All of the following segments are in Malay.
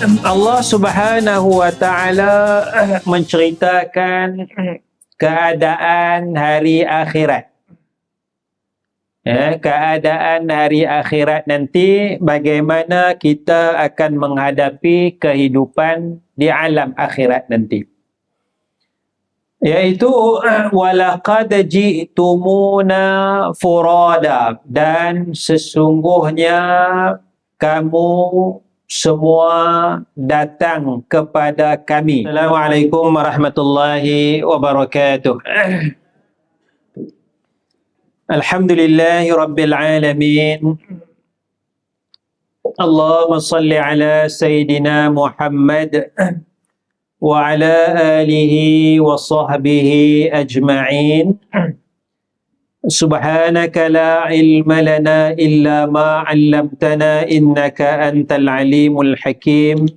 Allah Subhanahu wa Ta'ala menceritakan keadaan hari akhirat. Keadaan hari akhirat nanti, bagaimana kita akan menghadapi kehidupan di alam akhirat nanti. Iaitu walaqad ji'tumuna furada, dan sesungguhnya kamu semua datang kepada kami. Assalamualaikum warahmatullahi wabarakatuh. Alhamdulillahi rabbil alamin. Allahumma salli ala Sayyidina Muhammad wa ala alihi wa sahbihi ajma'in. Subhanaka la ilma lana illa ma 'allamtana innaka antal alimul hakim.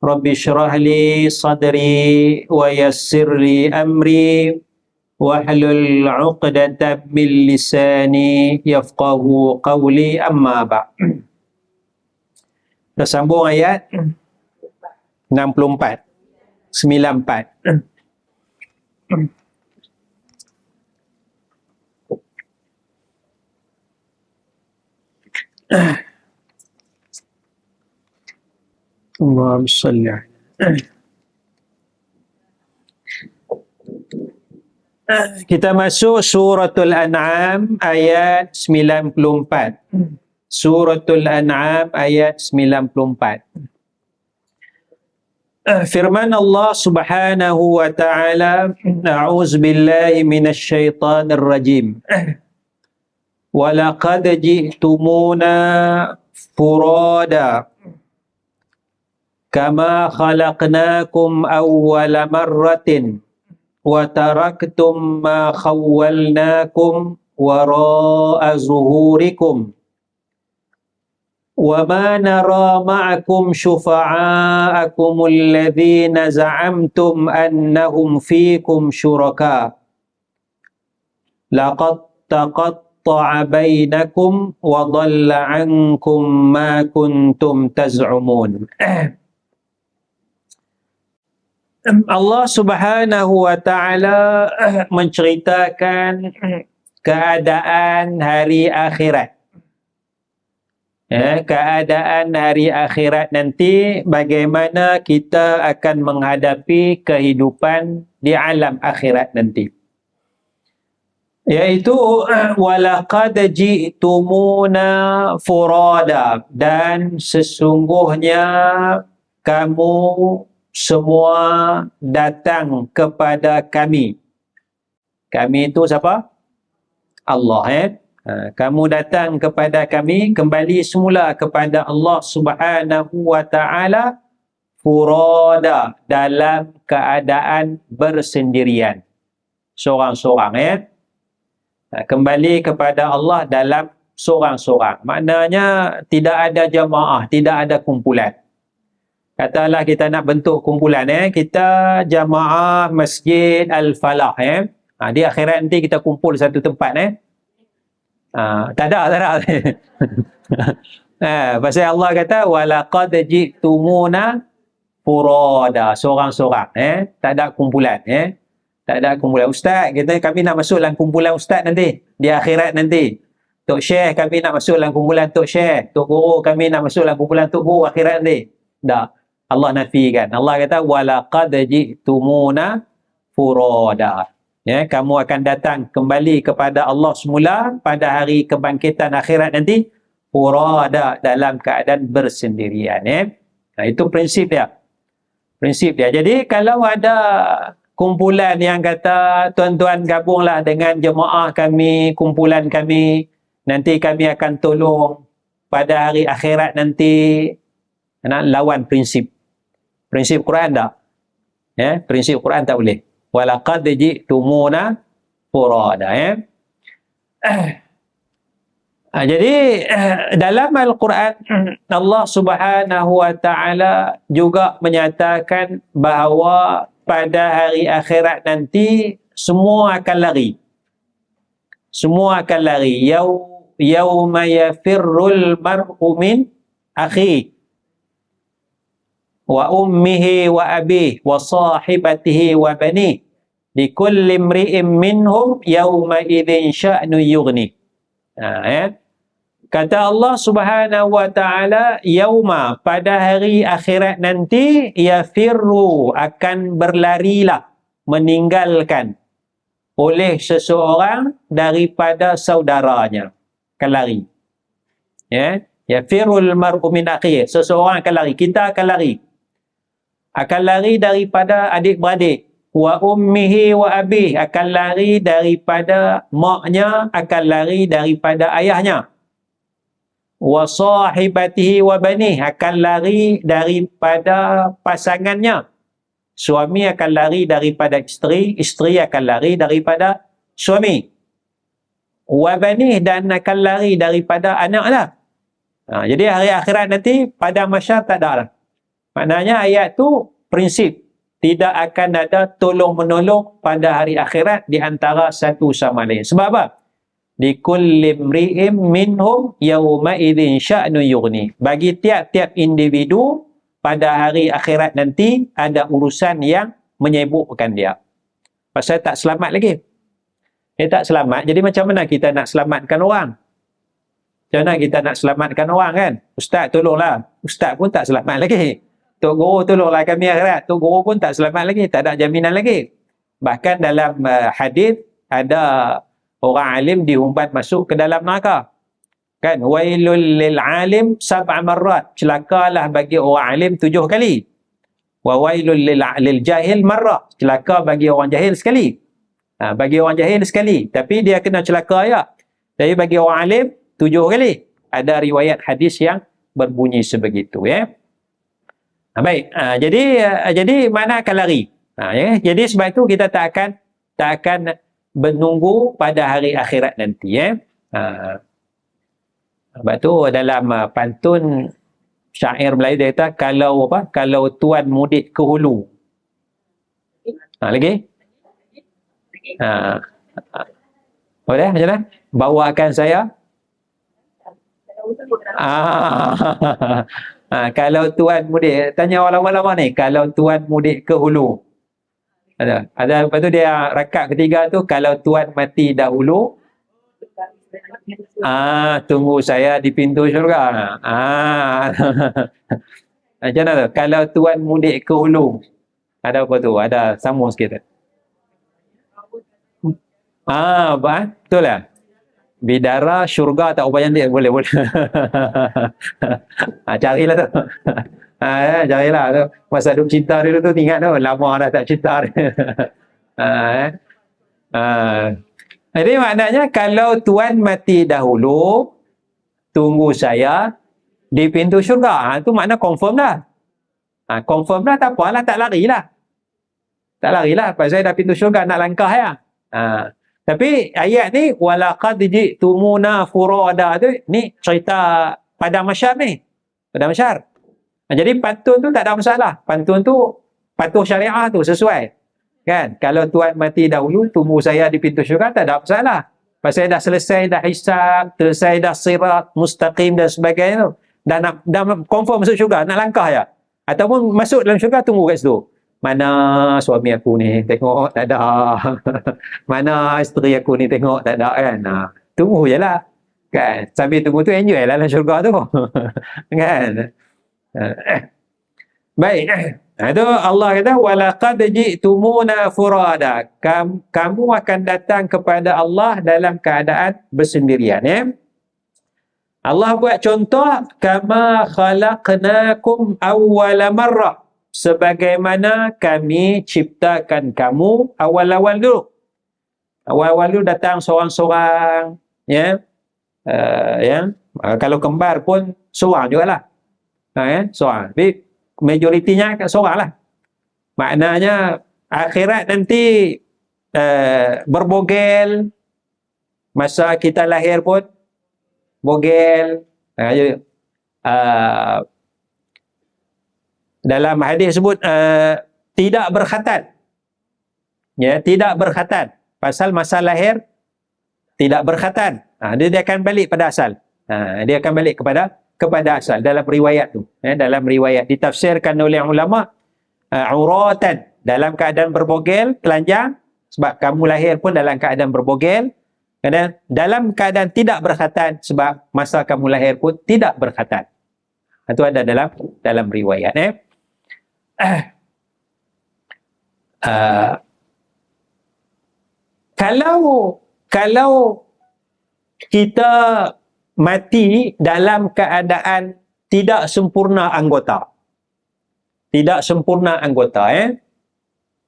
Rabbi shrah li sadri wa yassir li amri wahlul 'uqdatam min lisani yafqahu qawli, amma ba'. Kita sambung ayat 64 94. Allahumma salli. Kita masuk suratul An'am ayat 94. Suratul An'am ayat 94. Firman Allah Subhanahu wa Ta'ala, a'udzu billahi minasy syaithanir rajim. Walaqad ji'tumuna furada kama khalaqnakum awwala marratin wa taraktum ma khawwalnakum wara'a zuhurikum wa ma nara ma'akum syufa'akum alladhina za'amtum annahum fiikum syuraka laqad taqatta'a bainakum wa dhalla 'ankum ma kuntum taz'umun. Allah Subhanahu wa Ta'ala menceritakan keadaan hari akhirat. Keadaan hari akhirat nanti, bagaimana kita akan menghadapi kehidupan di alam akhirat nanti. Iaitu walaqad ji'tumuna furada, dan sesungguhnya kamu semua datang kepada kami. Kami itu siapa? Allah. Kamu datang kepada kami, kembali semula kepada Allah Subhanahu wa Ta'ala furada, dalam keadaan bersendirian, seorang-seorang. Kembali kepada Allah dalam seorang-seorang, maknanya tidak ada jamaah, tidak ada kumpulan. Katalah kita nak bentuk kumpulan, kita jamaah Masjid Al-Falah, di akhirat nanti kita kumpul satu tempat, tak ada. Pasal Allah kata walaqad ji'tumuna furada, seorang-seorang, tak ada kumpulan, tak ada kumpulan. Ustaz kita, kami nak masuk dalam kumpulan ustaz nanti di akhirat nanti. Tok Syekh, kami nak masuk dalam kumpulan Tok Syekh. Tok Guru, kami nak masuk dalam kumpulan Tok Guru akhirat nanti. Tak. Allah nafikan. Allah kata walaqad ji'tumuna furada. Kamu akan datang kembali kepada Allah semula pada hari kebangkitan akhirat nanti furada, dalam keadaan bersendirian. Itu prinsip dia. Prinsip dia. Jadi kalau ada kumpulan yang kata tuan-tuan gabunglah dengan jemaah kami, kumpulan kami, nanti kami akan tolong pada hari akhirat nanti, lawan prinsip. Prinsip Quran tak? Prinsip Quran tak boleh. Walaqad ji'tumuna furada. Jadi dalam Al-Quran Allah Subhanahu wa Ta'ala juga menyatakan bahawa pada hari akhirat nanti semua akan lari. Semua akan lari. Yauma yafirrul mar'u min akhi. wa ummihi wa abihi wa sahibatihi wa bani likulli imri'in minhum yawma idzin sya'nu yughni. Kata Allah Subhanahu wa taala, yauma, pada hari akhirat nanti, yafirru, akan berlarilah, meninggalkan oleh seseorang daripada saudaranya, akan lari. Yafirul mar'u min akhihi, seseorang akan lari, kita akan lari. Akan lari daripada adik-beradik. Wa ummihi wa abih, akan lari daripada maknya, akan lari daripada ayahnya. Wa sahibatihi wa banih, akan lari daripada pasangannya. Suami akan lari daripada isteri, isteri akan lari daripada suami. Wa banih, dan akan lari daripada anaknya. Jadi hari akhirat nanti pada masyarakat tak ada lah. Maknanya ayat tu prinsip tidak akan ada tolong-menolong pada hari akhirat di antara satu sama lain. Sebab apa? Likulli imri'in minhum yawma idzin sya'nu yughni. Bagi tiap-tiap individu pada hari akhirat nanti ada urusan yang menyibukkan dia. Pasal tak selamat lagi. Dia tak selamat, jadi macam mana kita nak selamatkan orang? Macam mana kita nak selamatkan orang kan? Ustaz tolonglah. Ustaz pun tak selamat lagi. Tok Guru tolonglah kami akhirat. Tok Guru pun tak selamat lagi. Tak ada jaminan lagi. Bahkan dalam hadis ada orang alim dihumban masuk ke dalam neraka. Kan? Wailul lil alim sab'a marrat. Celakalah bagi orang alim 7 kali. Wa wailul lil jahil marrah. Celaka bagi orang jahil sekali. Bagi orang jahil sekali. Tapi dia kena celaka ya. Tapi bagi orang alim 7 kali. Ada riwayat hadis yang berbunyi sebegitu ya. Baik. Jadi mana akan lari? Jadi sebab itu kita tak akan menunggu pada hari akhirat nanti ya. Sebab tu dalam pantun syair Melayu dia kata kalau tuan mudik ke hulu. Lagi? Boleh macam mana? Bawakan saya. Kalau tuan mudik, tanya ulama-ulama ni, kalau tuan mudik ke hulu. Ada lepas tu dia rakaat ketiga tu, kalau tuan mati dahulu, tunggu saya di pintu syurga. Macam mana tu? Kalau tuan mudik ke hulu, ada apa tu? Ada sambung sikit. Betul lah. Bidara syurga tak upaya dia boleh. Carilah tu. Carilah tu. Masa duk cinta dulu tu ingat tu lama dah tak cinta dia. Jadi maknanya kalau tuan mati dahulu, tunggu saya di pintu syurga. Tu makna confirm dah. Confirm dah, tak apalah, tak larilah. Tak larilah pasal dah pintu syurga nak langkah ya. Tapi ayat ni walaqad ji'tumuna furada tu ni cerita pada masyar ni. Pada masyar. Jadi pantun tu tak ada masalah. Pantun tu patuh syariah tu sesuai. Kan? Kalau tuan mati dahulu tunggu saya di pintu syurga tak ada masalah. Pasal dah selesai dah hisab, selesai dah sirat mustaqim dan sebagainya tu. Dah confirm masuk syurga, nak langkah ya. Ataupun masuk dalam syurga tunggu kat situ. Mana suami aku ni, tengok tak ada. Mana isteri aku ni, tengok tak ada kan. Tunggu je lah. Kan? Sambil tunggu tu enjoy lah dalam syurga tu. Kan? Baik. Itu Allah kata, walaqad ji'tumuna furada. Kamu akan datang kepada Allah dalam keadaan bersendirian. Ya? Allah buat contoh, kama khalaqnakum awwala marrah. Sebagaimana kami ciptakan kamu awal-awal dulu. Awal-awal dulu datang seorang-seorang, ya. Kalau kembar pun seorang jugalah. Seorang. Tapi majoritinya seorang lah. Maknanya akhirat nanti berbogel. Masa kita lahir pun bogel. Dalam hadis sebut tidak berkhatat. Ya, tidak berkhatat. Pasal masa lahir tidak berkhatat. Dia akan balik pada asal. Dia akan balik kepada kepada asal dalam riwayat tu. Dalam riwayat ditafsirkan oleh ulama auratan, dalam keadaan berbogel, telanjang, sebab kamu lahir pun dalam keadaan berbogel, dan dalam keadaan tidak berkhatan sebab masa kamu lahir pun tidak berkhatan. Itu ada dalam riwayat. Kalau kita mati dalam keadaan tidak sempurna anggota,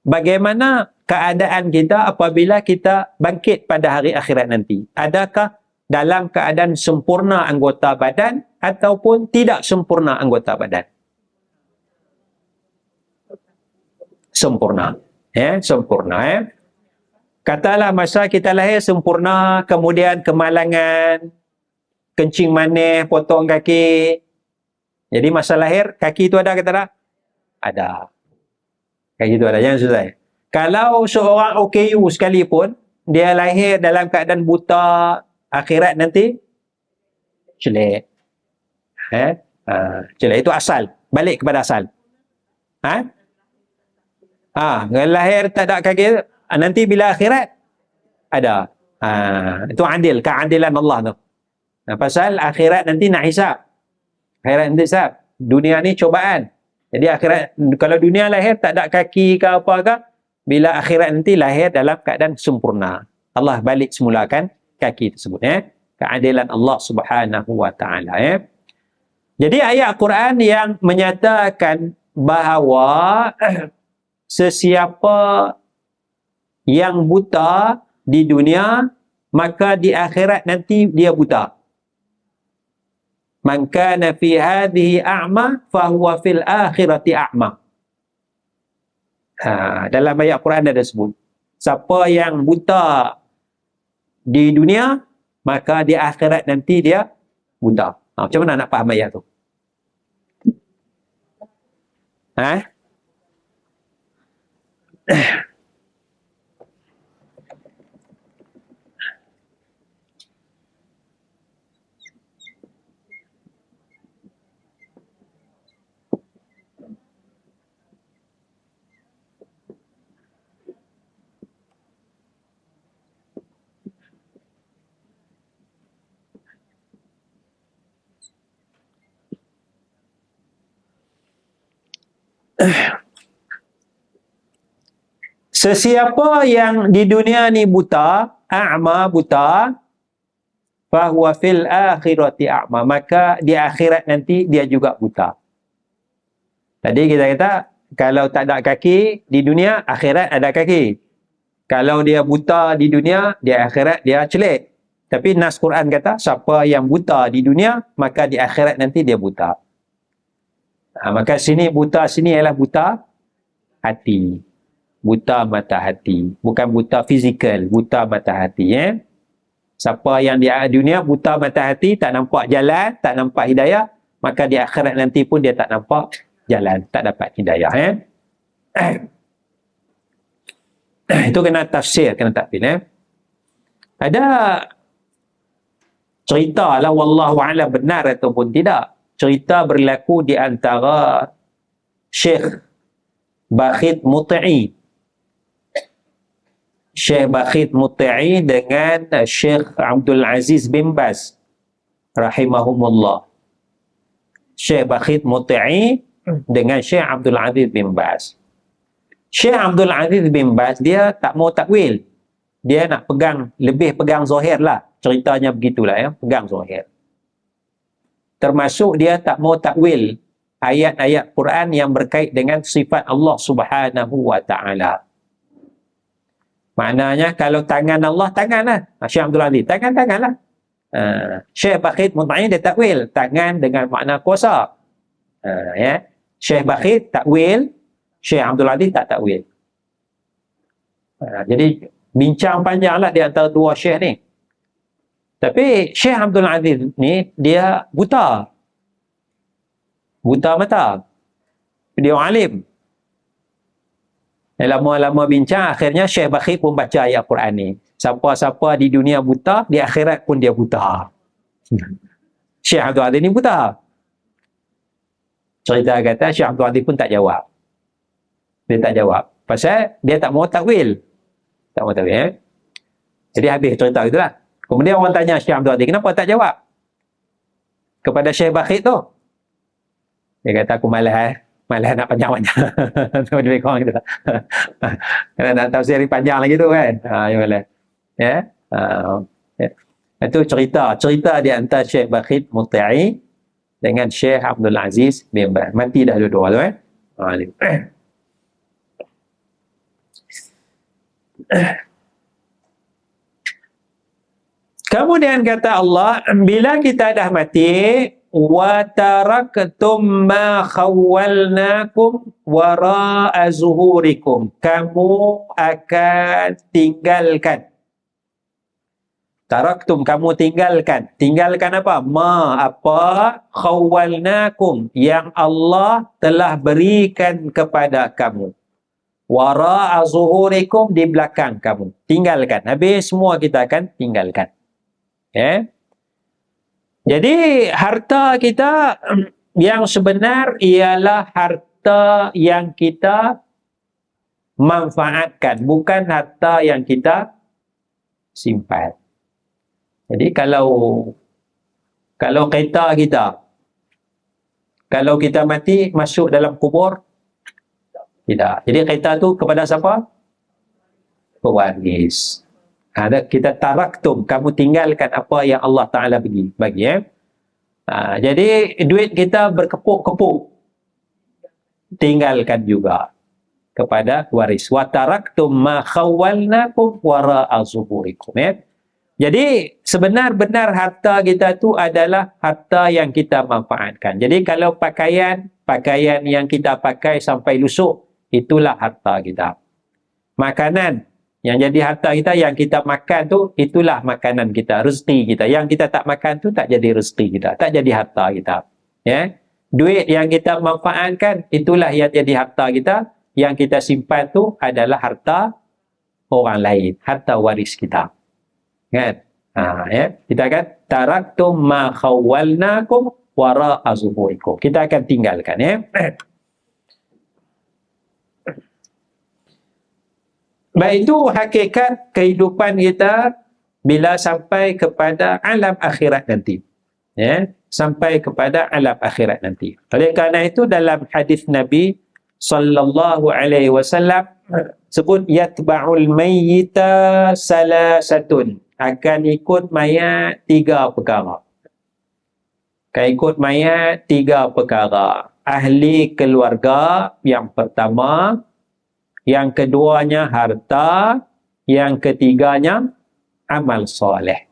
bagaimana keadaan kita apabila kita bangkit pada hari akhirat nanti? Adakah dalam keadaan sempurna anggota badan ataupun tidak sempurna anggota badan? Sempurna. Sempurna. Katalah masa kita lahir sempurna, kemudian kemalangan, kencing manis, potong kaki. Jadi masa lahir, kaki itu ada ke tak? Ada. Kaki itu ada, jangan susah. Kalau seorang OKU sekalipun, dia lahir dalam keadaan buta, akhirat nanti, jelek. Jelek, itu asal. Balik kepada asal. Lahir tak ada kaki, nanti bila akhirat, ada. Itu adil, keadilan Allah tu. Pasal akhirat nanti nak hisap. Akhirat nanti hisap. Dunia ni cobaan. Jadi akhirat, kalau dunia lahir tak ada kaki ke apa ke, bila akhirat nanti lahir dalam keadaan sempurna. Allah balik semulakan kaki tersebut. Keadilan Allah Subhanahu wa ta'ala. Jadi ayat Quran yang menyatakan bahawa sesiapa yang buta di dunia, maka di akhirat nanti dia buta. Man kana fi hadhihi a'ma fahuwa fil akhirati a'ma. Dalam ayat Quran ada sebut, siapa yang buta di dunia, maka di akhirat nanti dia buta. Macam mana nak faham ayat tu? Sesiapa yang di dunia ni buta, a'ma, buta, fahuwa fil akhirati a'ma, maka di akhirat nanti dia juga buta. Tadi kita kata, kalau tak ada kaki di dunia, akhirat ada kaki. Kalau dia buta di dunia, di akhirat dia celik. Tapi nas Quran kata, siapa yang buta di dunia, maka di akhirat nanti dia buta. Maka sini buta sini ialah buta hati. Buta mata hati. Bukan buta fizikal, buta mata hati. Siapa yang di dunia buta mata hati, tak nampak jalan, tak nampak hidayah, maka di akhirat nanti pun dia tak nampak jalan, tak dapat hidayah. Itu kena tafsir, kena takwil. Ada cerita lah, wallahu a'lam benar ataupun tidak. Cerita berlaku di antara Syekh Bakhit Muti'i. Syekh Bakhit Muti'i dengan Syekh Abdul Aziz bin Baz rahimahumullah. Syekh Bakhit Muti'i dengan Syekh Abdul Aziz bin Baz. Syekh Abdul Aziz bin Baz dia tak mau takwil. Dia nak lebih pegang zahir lah. Ceritanya begitulah, pegang zahir. Termasuk dia tak mau takwil ayat-ayat Quran yang berkait dengan sifat Allah Subhanahu wa ta'ala. Maknanya kalau tangan Allah, tanganlah. Syekh Abdul Aziz, tanganlah. Syekh Bakhit Muti'i dia takwil tangan dengan makna kuasa. Syekh Bakhit takwil, Syekh Abdul Aziz tak takwil. Jadi bincang panjanglah di antara dua syekh ni. Tapi Syekh Abdul Aziz ni dia buta. Buta mata. Dia alim. Lama-lama bincang, akhirnya Syekh Bakhit pun baca ayat Quran ni. Siapa-siapa di dunia buta, di akhirat pun dia buta. Syekh Abdul Aziz ni buta. Cerita kata Syekh Abdul Aziz pun tak jawab. Dia tak jawab. Pasal dia tak mau takwil. Tak mau takwil. Jadi habis cerita itulah. Kemudian orang tanya Syekh Abdul Aziz, kenapa tak jawab? Kepada Syekh Bakhit tu. Dia kata, aku malas. Malas nak panjang-panjang. Lebih kurang gitu. Kerana nak tafsir panjang lagi tu kan. Ya malas. Ya. Itu cerita di antara Syekh Bakhit Mut'i dengan Syekh Abdul Aziz bin Baz. Mati dah dua-dua tu Kemudian kata Allah, bila kita dah mati, wa taraktum ma khawwalnakum wara'a zuhurikum, kamu akan tinggalkan. Taraktum, kamu tinggalkan. Tinggalkan apa? Ma, apa? Khawwalnakum, yang Allah telah berikan kepada kamu. Wara'a zuhurikum, di belakang kamu. Tinggalkan. Habis semua kita akan tinggalkan. Jadi harta kita yang sebenar ialah harta yang kita manfaatkan, bukan harta yang kita simpan. Jadi kalau kereta kita, kalau kita mati masuk dalam kubur, tidak. Jadi kereta tu kepada siapa? Pewaris. Kita taraktum, kamu tinggalkan apa yang Allah Ta'ala bagi. Jadi duit kita berkepuk-kepuk, tinggalkan juga kepada waris. Wa taraktum ma khawwalnakum wara'a zuhurikum. Jadi sebenar-benar harta kita tu adalah harta yang kita manfaatkan. Jadi kalau pakaian yang kita pakai sampai lusuh, itulah harta kita. Makanan yang jadi harta kita, yang kita makan tu, itulah makanan kita, rezeki kita. Yang kita tak makan tu tak jadi rezeki kita, tak jadi harta kita. Duit yang kita manfaatkan, itulah yang jadi harta kita. Yang kita simpan tu adalah harta orang lain, harta waris kita. Kan? Kita akan taraktum ma khawwalnakum wara'a zuhurikum. Kita akan tinggalkan. Baik, itu hakikat kehidupan kita bila sampai kepada alam akhirat nanti. Sampai kepada alam akhirat nanti. Oleh kerana itu dalam hadis Nabi sallallahu alaihi wasallam sebut yatba'ul mayyita salasatun, akan ikut mayat tiga perkara. Akan ikut mayat tiga perkara. Ahli keluarga yang pertama, yang keduanya harta, yang ketiganya amal soleh.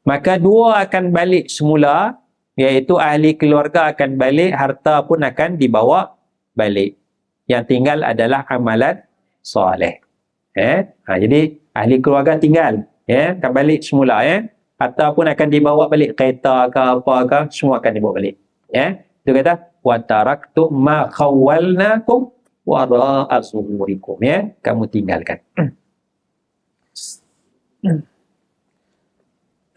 Maka dua akan balik semula, iaitu ahli keluarga akan balik, harta pun akan dibawa balik. Yang tinggal adalah amalan soleh. Jadi ahli keluarga tinggal, akan balik semula. Harta pun akan dibawa balik, kereta ke apa ke, semua akan dibawa balik. Itu kata wa taraktum ma khawwalnakum wara'a zuhurikum. Kamu tinggalkan.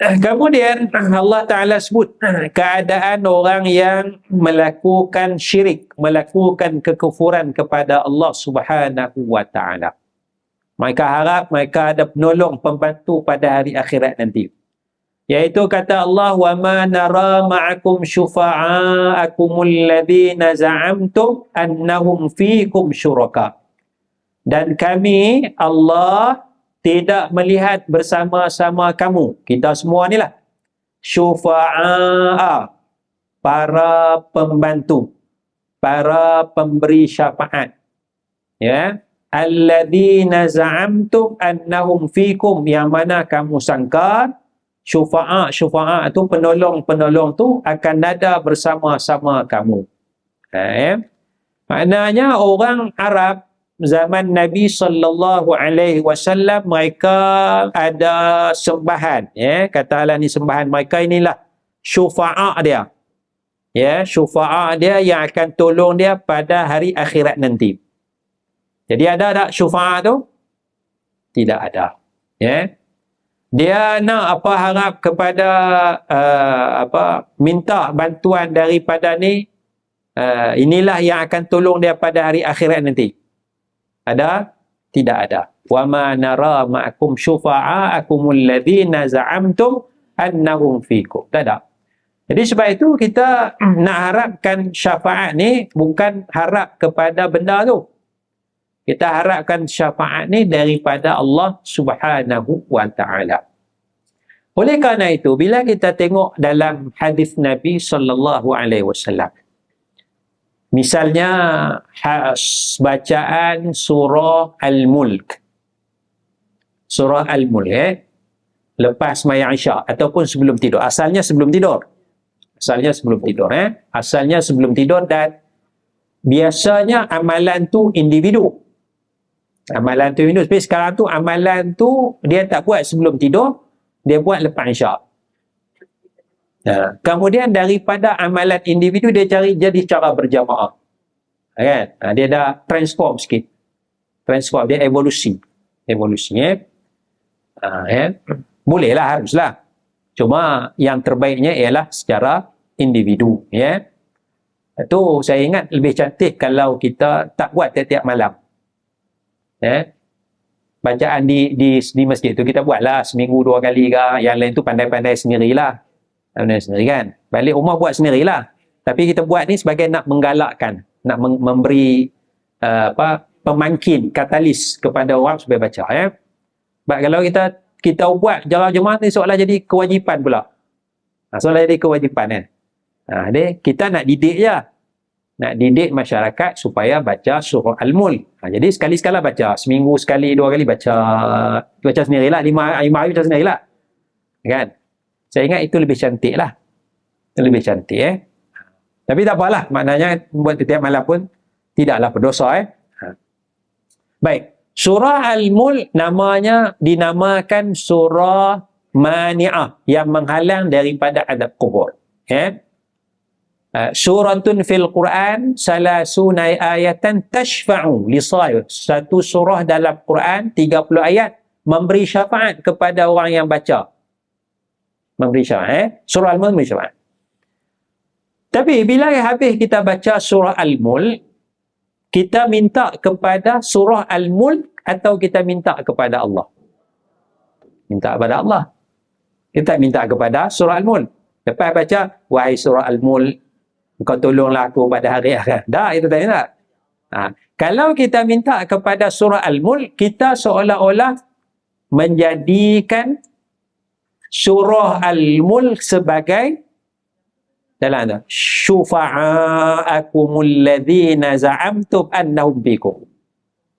Kemudian Allah Ta'ala sebut keadaan orang yang melakukan syirik, melakukan kekufuran kepada Allah Subhanahu wa Ta'ala. Mereka harap mereka ada penolong, pembantu pada hari akhirat nanti. Iaitu kata Allah, wa ma nara ma'akum syufa'akumul ladzina za'amtum annahum fiikum syuraka. Dan kami, Allah, tidak melihat bersama-sama kamu, kita semua ni lah, syufa'a, para pembantu, para pemberi syafaat, alladzina za'amtum annahum fiikum, yang mana kamu sangka syufa'a tu, penolong tu akan ada bersama-sama kamu. Maknanya orang Arab zaman Nabi sallallahu alaihi wasallam, mereka ada sembahan, katalah ni sembahan mereka, inilah syufa'a dia. Syufa'a dia yang akan tolong dia pada hari akhirat nanti. Jadi ada tak syufa'a tu? Tidak ada. Dia nak apa, harap kepada minta bantuan daripada ni, inilah yang akan tolong dia pada hari akhirat nanti. Ada? Tidak ada. Wa ma nara ma'akum syufa'akumul ladzina za'amtum annahum fikum. Tak ada. Jadi sebab itu kita nak harapkan syafaat ni bukan harap kepada benda tu. Kita harapkan syafaat ni daripada Allah Subhanahu wa ta'ala. Oleh kerana itu, bila kita tengok dalam hadis Nabi sallallahu alaihi wasallam, misalnya bacaan surah Al-Mulk. Surah Al-Mulk, lepas sembahyang Isyak ataupun sebelum tidur. Asalnya sebelum tidur. Asalnya sebelum tidur. Asalnya sebelum tidur, dan biasanya amalan tu individu. Amalan tu individu. Tapi sekarang tu amalan tu dia tak buat sebelum tidur, dia buat lepas Isyak. Kemudian daripada amalan individu dia cari jadi cara berjamaah. Kan? Dia dah transform sikit. Transform, dia evolusi. Bolehlah, haruslah. Cuma yang terbaiknya ialah secara individu. Itu saya ingat lebih cantik kalau kita tak buat tiap-tiap malam. Bacaan di masjid tu kita buatlah seminggu 2 kali ke. Yang lain tu pandai-pandai sendirilah. Sendiri kan. Balik rumah buat sendirilah. Tapi kita buat ni sebagai nak menggalakkan, nak memberi pemangkin, katalis kepada orang supaya baca. Sebab kalau kita buat jemaah ni seolah jadi kewajipan pula. Seolah jadi kewajipan kan. Jadi kita nak didik je. Nak didik masyarakat supaya baca surah Al-Mulk. Jadi sekali-sekala baca. Seminggu sekali, 2 kali baca. Baca sendirilah. 5 hari baca sendirilah. Kan? Saya ingat itu lebih cantik lah. Itu lebih cantik. Tapi tak apalah. Maknanya buat setiap malam pun tidaklah berdosa. Baik. Surah Al-Mulk namanya dinamakan surah Mani'ah, yang menghalang daripada adab kubur. Suratun fil Quran salasuna ayatan tashfa'u li sahib. Satu surah dalam Quran 30 ayat memberi syafaat kepada orang yang baca. Memberi syafaat. Surah Al-Mulk memberi syafaat. Tapi bila habis kita baca surah Al-Mulk, kita minta kepada surah Al-Mulk atau kita minta kepada Allah? Minta kepada Allah. Kita minta kepada surah Al-Mulk. Lepas baca, wahai surah Al-Mulk, engkau tolonglah aku pada hari akhirat. Dah, itu tak minta. Kalau kita minta kepada surah Al-Mulk, kita seolah-olah menjadikan surah Al-Mulk sebagai dalam tu, syufa'akumul ladzina za'amtum annahum bikum.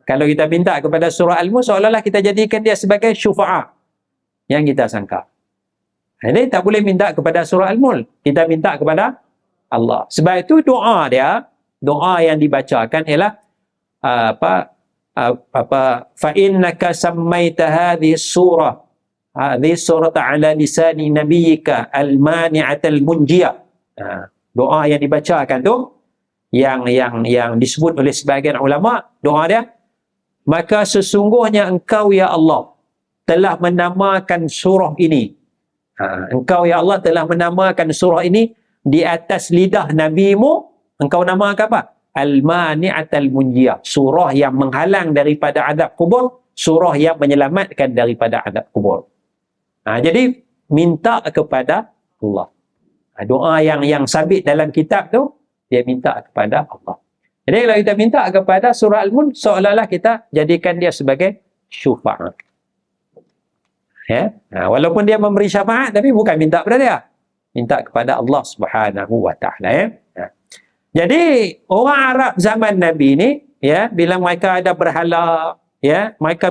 Kalau kita minta kepada surah Al-Mulk, seolah-olah kita jadikan dia sebagai syufa'a yang kita sangka. Ini tak boleh minta kepada surah Al-Mulk. Kita minta kepada Allah. Sebab itu doa dia, doa yang dibacakan ialah fa innaka sammaita hadhihi surah, hadhihi surah ala lisani nabiyyika al-mani'atal munjiyah. Doa yang dibacakan tu yang disebut oleh sebahagian ulama, doa dia, maka sesungguhnya engkau ya Allah telah menamakan surah ini. Engkau ya Allah telah menamakan surah ini di atas lidah nabimu. Engkau namakan apa? Al-Mani'atal Munjiyah, surah yang menghalang daripada azab kubur, surah yang menyelamatkan daripada azab kubur. Jadi minta kepada Allah. Doa yang sabit dalam kitab tu, dia minta kepada Allah. Jadi kalau kita minta kepada surah Al-Mulk, seolah-olah kita jadikan dia sebagai syufa'at. Walaupun dia memberi syafaat, tapi bukan minta kepada dia. Minta kepada Allah Subhanahu wa ta'ala. Jadi orang Arab zaman Nabi ni, bila mereka ada berhala, mereka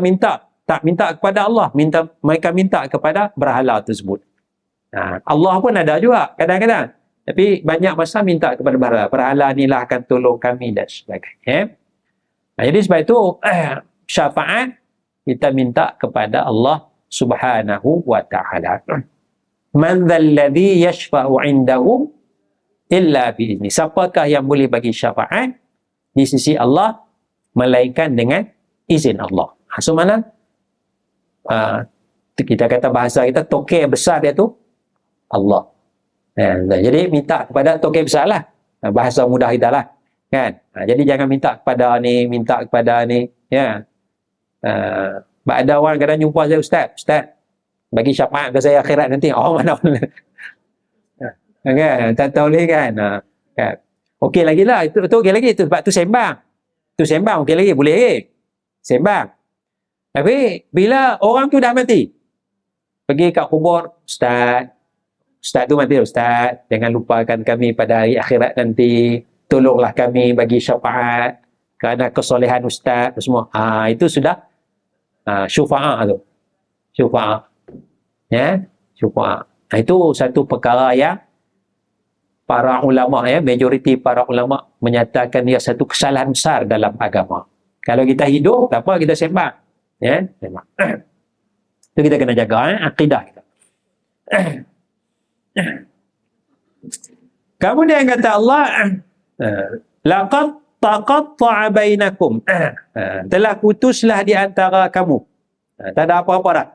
tak minta kepada Allah, mereka minta kepada berhala tersebut. Allah pun ada juga kadang-kadang, tapi banyak masa minta kepada berhala. Berhala inilah akan tolong kami dan sebagainya. Jadi sebab itu syafaat kita minta kepada Allah Subhanahu wa ta'ala. Man dzalladzi yashfa'u 'indahu illa bi'izni. Siapakah yang boleh bagi syafaat di sisi Allah melainkan dengan izin Allah. So mana? kita kata bahasa kita toke besar dia tu Allah. Jadi minta kepada toke besar lah. Bahasa mudah kita lah. Kan? Jadi jangan minta kepada ni, ya. Ada orang kadang jumpa saya, Ustaz, bagi syafaat ke saya akhirat nanti. Oh, mana boleh. Kan? Tak boleh kan? Kan? Okey lagi lah. Itu okey lagi. Itu sebab tu sembang. Tu sembang okey lagi. Boleh. Sembang. Tapi bila orang tu dah mati, pergi kat kubur, Ustaz tu mati, Ustaz, jangan lupakan kami pada hari akhirat nanti. Tolonglah kami bagi syafaat kerana kesolehan Ustaz semua. Itu sudah syufa'ah tu. Syufa'ah. Ya, syufa'ah. Itu satu perkara yang para ulama, ya, majoriti para ulama menyatakan dia satu kesalahan besar dalam agama. Kalau kita hidup, tak apa, kita sembang. Ya, sembang. Itu kita kena jaga, akidah kita. Kemudian kata Allah, laqad taqatta'a bainakum. Telah putuslah di antara kamu. Tak ada apa-apa dah.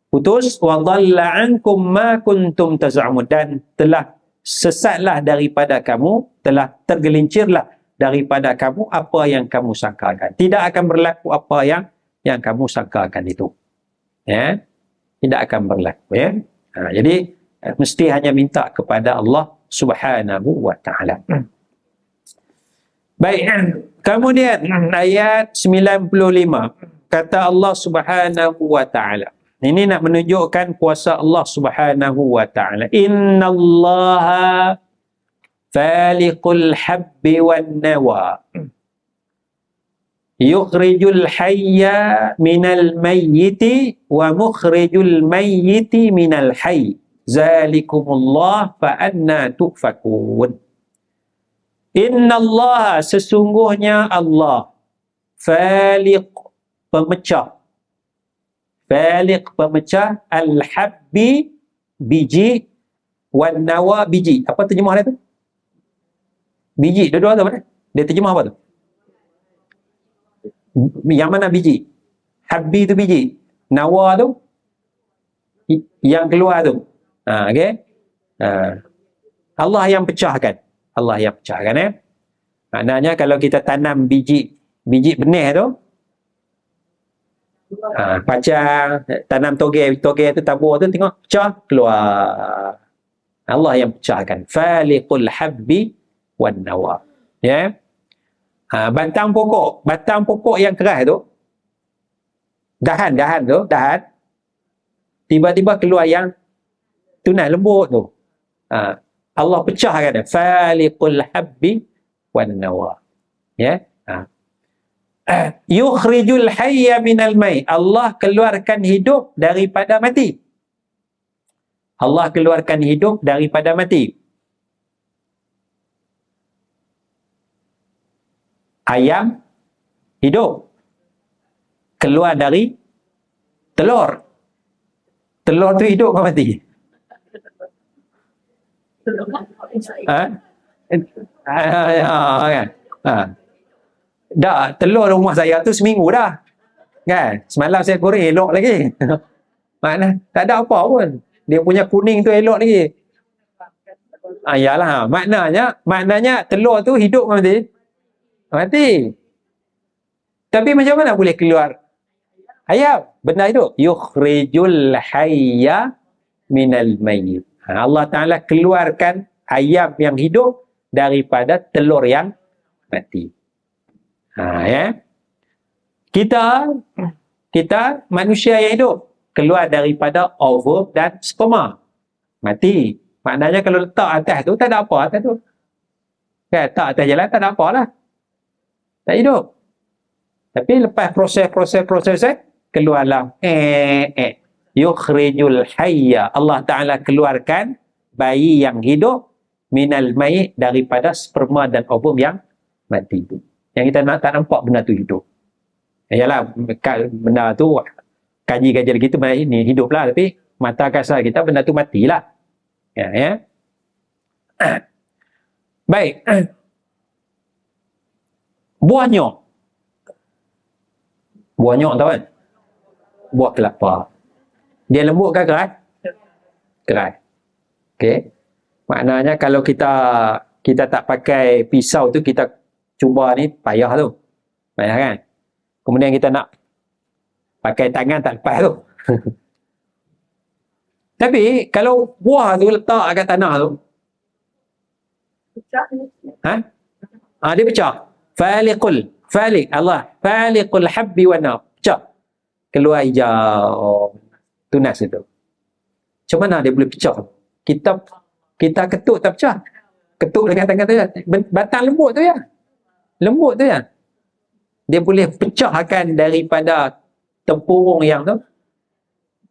Putus, wa dhalla ankum ma kuntum taz'amun, dan telah sesatlah daripada kamu, telah tergelincirlah daripada kamu apa yang kamu sangkakan. Tidak akan berlaku apa yang kamu sangkakan itu. Ya. Tidak akan berlaku, ya. Jadi mesti hanya minta kepada Allah Subhanahu wa taala. Baik. Kemudian ayat 95 kata Allah Subhanahu wa taala. Ini nak menunjukkan kuasa Allah Subhanahu wa taala. Innallaha faliqul habbi wan nawa. Yukhrijul hayya minal mayyiti wa mukhrijul mayyiti minal hayy. Zalikumullah fa anna tufakun. Innallaha, sesungguhnya Allah, faliq, pemecah. Faliq, pemecah, al-habbi, biji, wan nawa, biji. Apa terjemah dia tu? Biji, dua-dua tu apa dia? Dia terjemah apa tu? Yang mana biji? Habbi tu biji. Nawa tu yang keluar tu. Okey. Allah yang pecahkan. Allah yang pecahkan, ya. Maknanya kalau kita tanam biji benih tu, pacang, tanam toge tu, tabur tu, tengok pecah, keluar. Allah yang pecahkan. Faliqul habbi wan nawa. Ya. Batang pokok yang keras tu, dahan tu, tiba-tiba keluar yang tunas lembut tu. Allah pecahkan dia. Faliqul habbi wan nawa. Ya. Yukhrijul hayya minal mayyit. Allah keluarkan hidup daripada mati. Allah keluarkan hidup daripada mati. Ayam hidup keluar dari telur. Telur tu hidup ke mati? Dah, telur rumah saya tu seminggu dah. Kan? Semalam saya goreng elok lagi. Makna tak ada apa pun. Dia punya kuning tu elok lagi. Yalah, maknanya telur tu hidup ke mati? Mati. Tapi macam mana boleh keluar ayam? Benda hidup. Yukhrijul hayya minal mayyit. Allah Ta'ala keluarkan ayam yang hidup daripada telur yang mati. Ya. Kita manusia yang hidup keluar daripada ovum dan sperma. Mati. Maknanya kalau letak atas tu, tak ada apa atas tu. Kan? Tak atas jalan, tak ada apa lah. Tak hidup. Tapi lepas proses, keluarlah. Yukhrijul hayya. Allah Ta'ala keluarkan bayi yang hidup minal mayyit, daripada sperma dan ovum yang mati itu. Yang kita tak nampak benda tu hidup. Yalah, benda tu kaji-kaji lagi tu ini hidup lah, tapi mata kasar kita benda tu matilah. Ya. Baik. Buah nyok tahu kan? buah kelapa. Dia lembut ke keras? Keras. Okey. Maknanya kalau kita tak pakai pisau tu, kita cuba ni payah tu. Payah kan? Kemudian kita nak pakai tangan tak lepas tu. Tapi kalau buah tu letak kat tanah tu, dia pecah. Faliq Allah, faliqul habbi wan naw. Pecah. Keluar hijau. Tunas itu. Macam mana dia boleh pecah? Kita ketuk tak pecah. Ketuk dengan tangan tu ya. Batang lembut tu ya. Lembut tu ya. Dia boleh pecahkan daripada tempurung yang tu,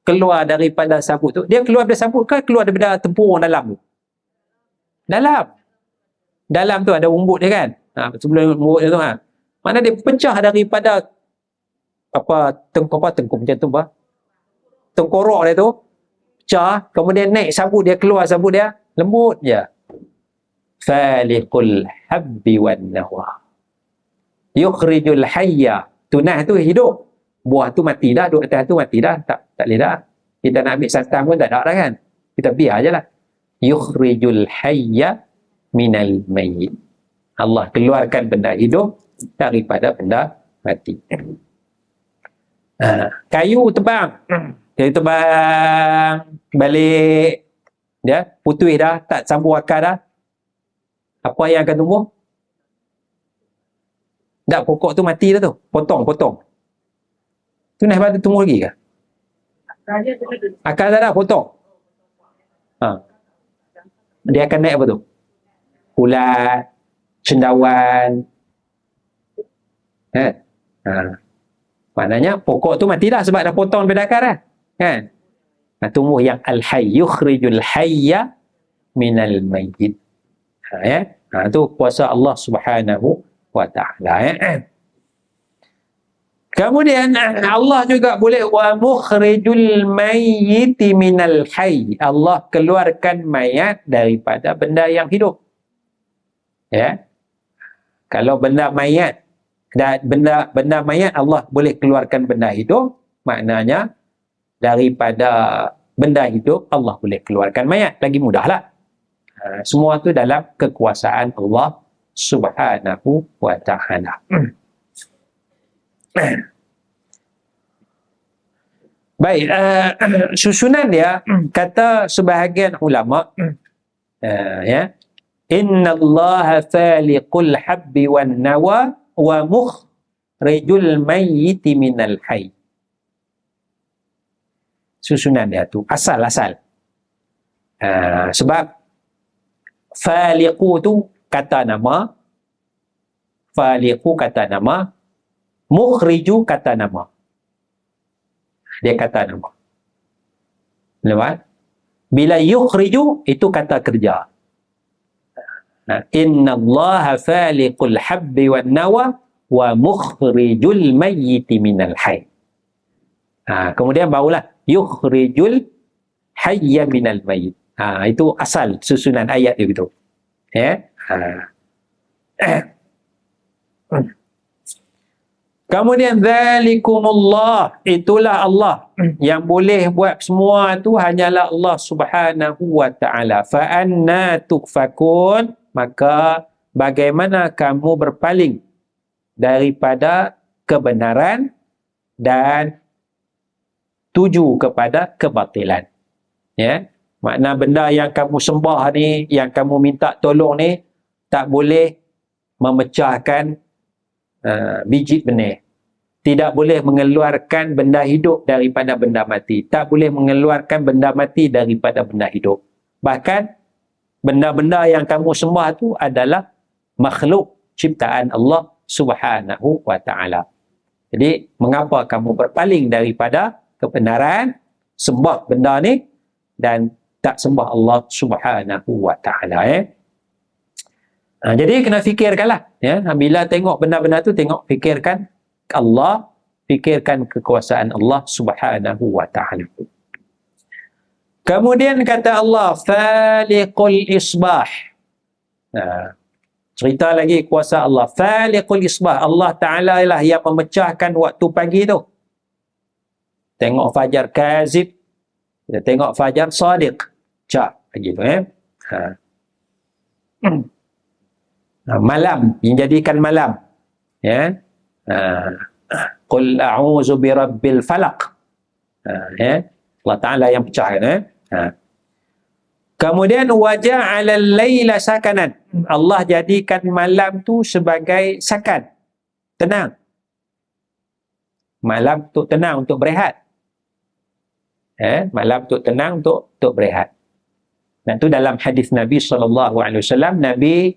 keluar daripada sabut tu. Dia keluar daripada sabut ke keluar daripada tempurung dalam tu? Dalam tu ada umbut dia kan? Sebelum umbut dia tu mana dia pecah daripada tengkuk macam tu tengkorak dia tu, pecah, kemudian naik sabut dia, keluar sabut dia, lembut je. Faliqul habbi wan nawa. Yukhrijul hayya. Tunas tu hidup. Buah tu mati dah, duduk atas tu mati dah. Tak boleh dah. Kita nak ambil santan pun tak ada dah kan. Kita biar je lah. Yukhrijul hayya minal mayyit. Allah keluarkan benda hidup daripada benda mati. Kayu tebang. Kayu tebang balik. Dia putus dah, tak sambung akar dah. Apa yang akan tumbuh? Tak, pokok tu mati dah tu. Potong. Tunas batu tumbuh lagi ke? Akar tak ada, potong. Dia akan naik apa tu? Ulat, cendawan. Maknanya pokok tu mati dah sebab dah potong daripada akar dah. Kan? Tumbuh yang al-hayy, yukhrijul hayya minal mayyit. Tu kuasa Allah Subhanahu wa ta'ala. Kemudian Allah juga boleh wa mukhrijul mayyiti minal hayy. Allah keluarkan mayat daripada benda yang hidup. Ya. Kalau benda mayat dan benda mayat Allah boleh keluarkan benda hidup, maknanya daripada benda hidup Allah boleh keluarkan mayat. Lagi mudahlah. Semua tu dalam kekuasaan Allah Subhanahu wa ta'ala. Baik, susunan dia kata sebahagian ulama inna Allah faliqul habbi wan nawa wa mukhrijul mayyiti minal hayy. Susunan dia tu asal sebab faliqu tu kata nama, mukhriju kata nama. Dia kata nama. Lepas bila yukhriju itu kata kerja. Inna Allah faliqul habbi wan nawa wa mukhrijul mayyiti minal hayy. Kemudian barulah yukhrijul hayya minal mayyit. Itu asal susunan ayat dia gitu. Ya. Kemudian zalikumullah, itulah Allah yang boleh buat semua tu hanyalah Allah Subhanahu wa ta'ala. Fa anna tukfakun, maka bagaimana kamu berpaling daripada kebenaran dan tuju kepada kebatilan. Ya. Makna benda yang kamu sembah ni, yang kamu minta tolong ni, tak boleh memecahkan biji benih. Tidak boleh mengeluarkan benda hidup daripada benda mati. Tak boleh mengeluarkan benda mati daripada benda hidup. Bahkan, benda-benda yang kamu sembah tu adalah makhluk ciptaan Allah Subhanahu wa ta'ala. Jadi, mengapa kamu berpaling daripada kebenaran, sembah benda ni, dan tak sembah Allah Subhanahu wa ta'ala. Jadi kena fikirkanlah. Ya. Bila tengok benda-benda tu, fikirkan Allah, fikirkan kekuasaan Allah Subhanahu wa ta'ala. Kemudian kata Allah, faliqul isbah. Cerita lagi kuasa Allah. Faliqul isbah. Allah Ta'ala lah yang memecahkan waktu pagi tu. tengok fajar kazib, kita tengok fajar sadiq. Cak begitu malam, yang jadikan malam ya. Qul a'udzu birabbil falaq. Allah Taala yang pecah Kemudian waja'ala al-laila sakanan. Allah jadikan malam tu sebagai sakan, tenang. Malam untuk tenang, untuk berehat. Malam untuk tenang, untuk berehat. Dan tu dalam hadis Nabi SAW, Nabi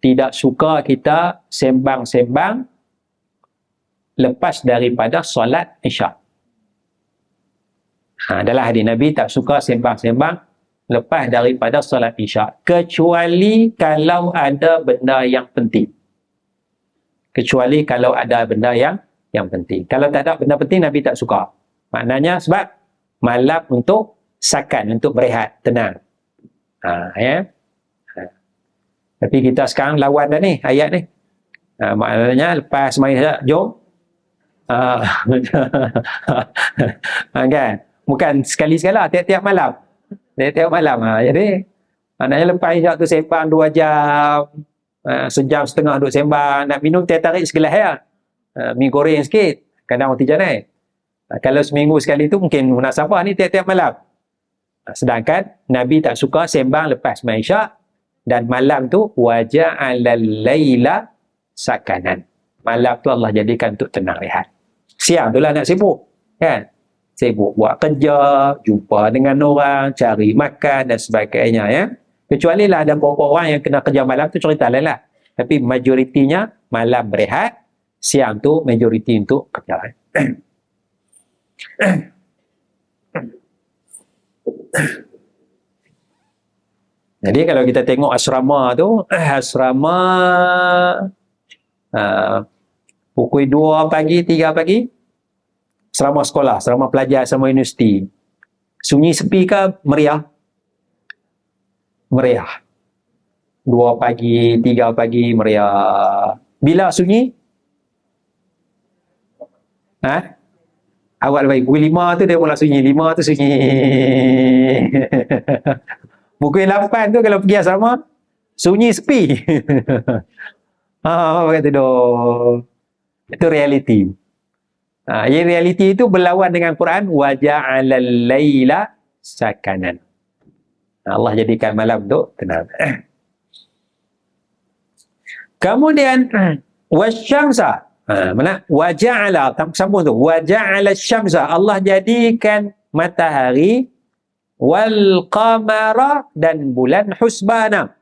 tidak suka kita sembang-sembang lepas daripada solat Isyak. Adalah hadis Nabi tak suka sembang-sembang lepas daripada solat Isyak, kecuali kalau ada benda yang penting. Kecuali kalau ada benda yang penting. Kalau tak ada benda penting, Nabi tak suka. Maknanya sebab malam untuk sakan, untuk berehat, tenang. Tapi kita sekarang lawan dah ni, ayat ni. Maknanya lepas main saja, jom. Kan? Bukan sekali-sekala, tiap-tiap malam. Tiap-tiap malam. Jadi, maknanya lepas Isyak tu sembang 2 jam, sejam setengah duk sembang, nak minum teh tarik segelas ya. Mi goreng sikit, kadang roti canai. Kalau seminggu sekali tu mungkin munasabah ni tiap-tiap malam. Sedangkan Nabi tak suka sembang lepas main Isyak, dan malam tu waja'alal laila sakanan. Malam tu Allah jadikan untuk tenang rehat. Siang tu lah nak sibuk, kan? Sibuk buat kerja, jumpa dengan orang, cari makan dan sebagainya ya. Kecuali lah ada beberapa orang yang kena kerja malam tu cerita lain lah. Tapi majoritinya malam berehat, siang tu majoriti untuk kerja. Jadi kalau kita tengok asrama tu, pukul 2 pagi, 3 pagi, asrama sekolah, asrama pelajar, asrama universiti. Sunyi sepi ke meriah? Meriah. 2 pagi, 3 pagi meriah. Bila sunyi? Awal baik. Pukul 5 tu dia mula sunyi. 5 tu sunyi. Pukul 8 tu kalau pergi asrama, sunyi sepi. Pakai tidur. Itu realiti. Yang realiti itu berlawan dengan Quran, waja'alal laila sakanan. Allah jadikan malam untuk tenang. Kemudian wasyamsa, mana waja'ala, sambung tu, waja'ala syamsa, Allah jadikan matahari, wal qamara, dan bulan, husbana,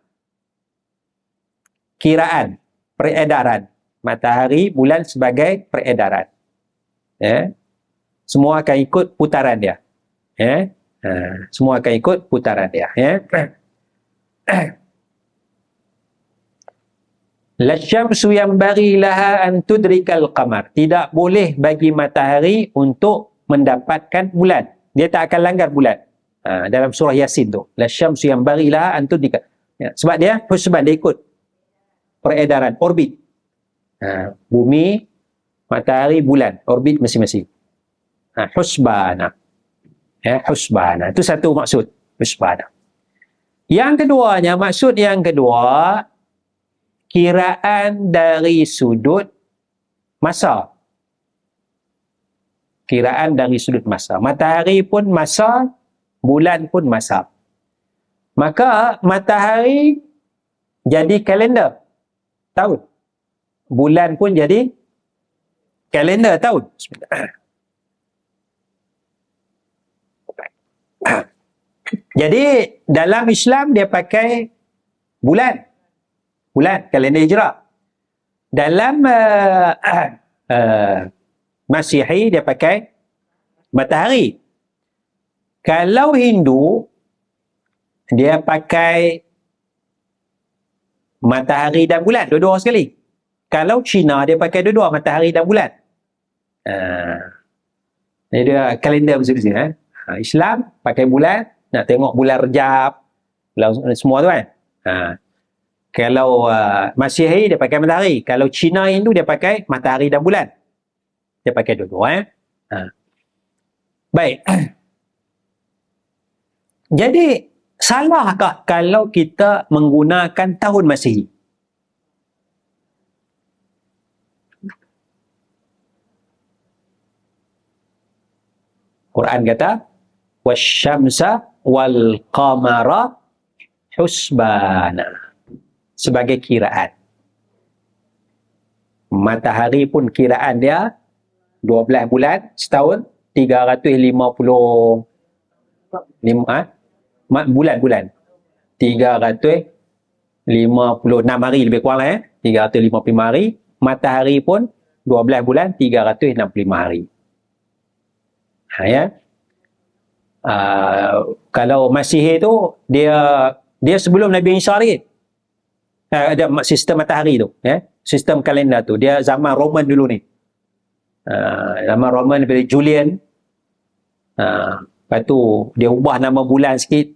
kiraan, peredaran. Matahari, bulan sebagai peredaran. Semua akan ikut putaran dia. Semua akan ikut putaran dia. Lasyamsu yanbaghi laha an tudrikal qamar. Tidak boleh bagi matahari untuk mendapatkan bulan. Dia tak akan langgar bulan. Dalam surah Yasin tu. Lasyamsu yanbaghi laha an tudrikal. Sebab dia husban, dia ikut peredaran, orbit. Bumi, matahari, bulan, orbit masing-masing. Husbana. Husbana. Itu satu maksud. Husbana. Yang keduanya, maksud yang kedua, kiraan dari sudut masa. Kiraan dari sudut masa. Matahari pun masa, bulan pun masa. Maka matahari jadi kalender tahun. Bulan pun jadi kalender tahun. Jadi dalam Islam dia pakai bulan. Bulan, kalender Hijrah. Dalam Masihi dia pakai matahari. Kalau Hindu dia pakai matahari dan bulan, dua-dua sekali. Kalau Cina dia pakai dua-dua, matahari dan bulan. Jadi dia kalender masing-masing. Islam pakai bulan, nak tengok bulan Rejab, bulan semua tu kan. Kalau Masihi dia pakai matahari. Kalau Cina Hindu dia pakai matahari dan bulan. Dia pakai dua-dua. Baik. Jadi, salahkah kalau kita menggunakan tahun Masihi? Quran kata, wasyamsa wal qamara husbana. Sebagai kiraan. Matahari pun kiraan dia 12 bulan setahun, 355 bulan-bulan. 356 hari lebih kurang lah 355 hari. Matahari pun 12 bulan, 365 hari. Ya. Kalau Masihi tu dia sebelum Nabi Isa lagi. Ada sistem matahari tu, sistem kalender tu. Dia zaman Roman dulu ni. Zaman Roman daripada Julian. Lepas tu dia ubah nama bulan sikit.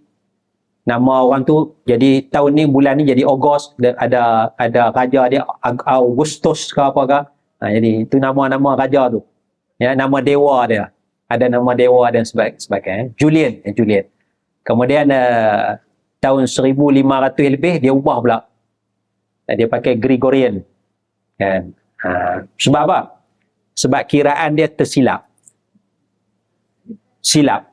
Nama orang tu jadi tahun ni bulan ni jadi Ogos. Ada raja dia Augustus ke apa ke. Jadi itu nama-nama raja tu. Ya, nama dewa dia. Ada nama dewa dan sebagainya. Julian. Kemudian tahun 1500 lebih dia ubah pula. Dia pakai Gregorian. Kan? Sebab apa? Sebab kiraan dia tersilap. Silap.